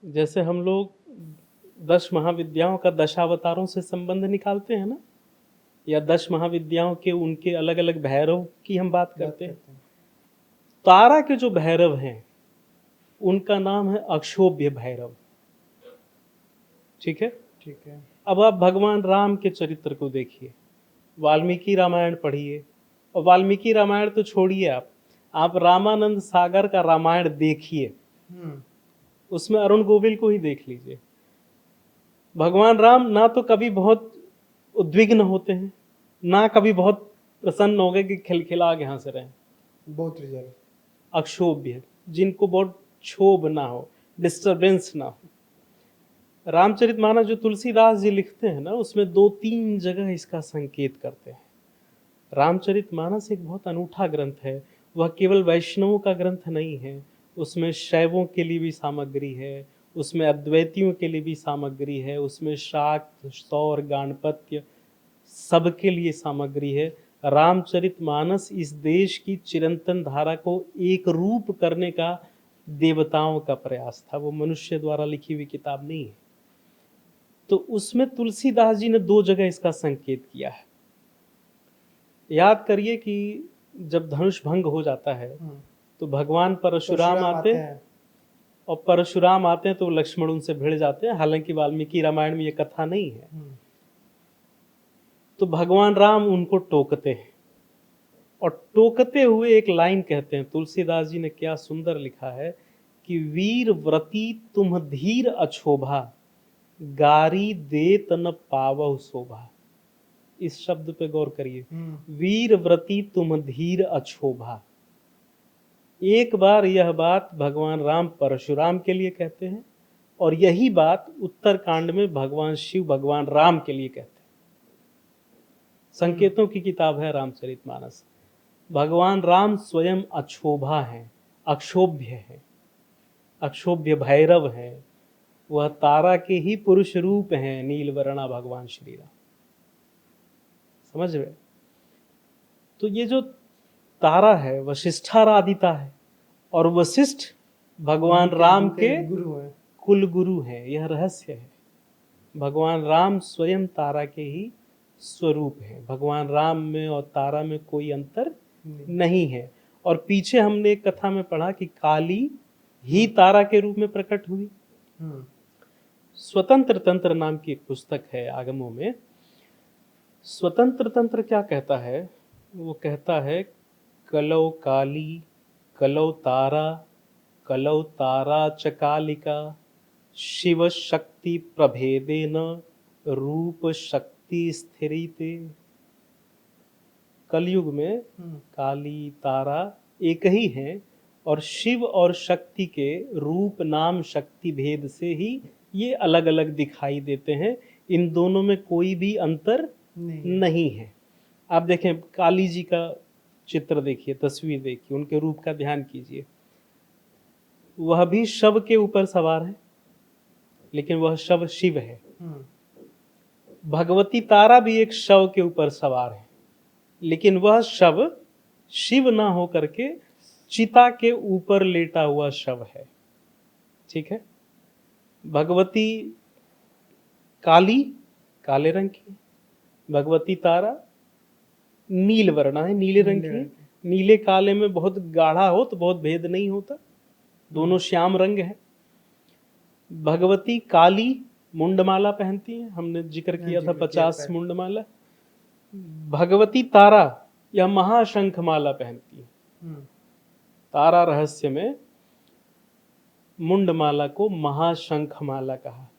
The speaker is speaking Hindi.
जैसे हम लोग 10 महाविद्याओं का दशावतारों से संबंध निकालते हैं ना, या 10 महाविद्याओं के उनके अलग अलग भैरव की हम बात करते हैं। तारा के जो भैरव हैं उनका नाम है अक्षोभ्य भैरव। ठीक है, ठीक है। अब आप भगवान राम के चरित्र को देखिए, वाल्मीकि रामायण पढ़िए, और वाल्मीकि रामायण तो छोड़िए, आप रामानंद सागर का रामायण देखिए, उसमें अरुण गोविल को ही देख लीजिए। भगवान राम ना तो कभी बहुत उद्विग्न होते हैं, ना कभी बहुत प्रसन्न हो गए कि खिलखिला के हंस रहे हैं। बहुत रिजर्व, अक्षोभ्य, जिनको बहुत क्षोभ ना हो, डिस्टरबेंस ना हो। रामचरितमानस जो तुलसीदास जी लिखते हैं ना, उसमें 2-3 जगह इसका संकेत करते हैं। रामचरितमानस एक बहुत अनूठा ग्रंथ है। वह केवल वैष्णवों का ग्रंथ नहीं है, उसमें शैवों के लिए भी सामग्री है, उसमें अद्वैतियों के लिए भी सामग्री है, उसमें शाक्त सौर गाणपत्य सबके लिए सामग्री है। रामचरितमानस इस देश की चिरंतन धारा को एक रूप करने का देवताओं का प्रयास था, वो मनुष्य द्वारा लिखी हुई किताब नहीं है। तो उसमें तुलसीदास जी ने 2 जगह इसका संकेत किया है। याद करिए कि जब धनुष भंग हो जाता है तो भगवान परशुराम आते हैं, और परशुराम आते हैं तो लक्ष्मण उनसे भिड़ जाते हैं। हालांकि वाल्मीकि रामायण में ये कथा नहीं है। तो भगवान राम उनको टोकते हैं, और टोकते हुए एक लाइन कहते हैं। तुलसीदास जी ने क्या सुंदर लिखा है कि वीर व्रती तुम धीर अछोभा, गारी देत न पावहु शोभा। इस शब्द पे गौर करिए, वीर व्रती तुम धीर अछोभा। एक बार यह बात भगवान राम परशुराम के लिए कहते हैं, और यही बात उत्तरकांड में भगवान शिव भगवान राम के लिए कहते हैं। संकेतों की किताब है रामचरितमानस। भगवान राम स्वयं अक्षोभा हैं, अक्षोभ्य हैं, अक्षोभ्य भैरव हैं। वह तारा के ही पुरुष रूप हैं, नीलवर्णा भगवान श्री राम। समझ रहे? तो ये जो तारा है वशिष्ठाराधिता है, और वशिष्ठ भगवान राम के कुल गुरु हैं। यह रहस्य है। भगवान राम स्वयं तारा के ही स्वरूप है। भगवान राम में और तारा में कोई अंतर नहीं है। और पीछे हमने एक कथा में पढ़ा कि काली ही तारा के रूप में प्रकट हुई। स्वतंत्र तंत्र नाम की एक पुस्तक है आगमों में। स्वतंत्र तंत्र क्या कहता है? वो कहता है कलौ काली, कलौ तारा च कालिका, शिव शक्ति प्रभेदेन रूप शक्ति स्थिरीते। कलयुग में काली तारा एक ही है, और शिव और शक्ति के रूप नाम शक्ति भेद से ही ये अलग अलग दिखाई देते हैं। इन दोनों में कोई भी अंतर नहीं है। आप देखें, काली जी का चित्र देखिए, तस्वीर देखिए, उनके रूप का ध्यान कीजिए। वह भी शव के ऊपर सवार है, लेकिन वह शव शिव है। भगवती तारा भी एक शव के ऊपर सवार है, लेकिन वह शव शिव ना हो करके चिता के ऊपर लेटा हुआ शव है। ठीक है। भगवती काली काले रंग की, भगवती तारा नील वर्णा है, नीले रंग की। नीले काले में बहुत गाढ़ा हो तो बहुत भेद नहीं होता, दोनों श्याम रंग है। भगवती काली मुंडमाला पहनती है, हमने जिक्र किया था 50 मुंडमाला। भगवती तारा यह महाशंख माला पहनती है। तारा रहस्य में मुंडमाला को महाशंख माला कहा।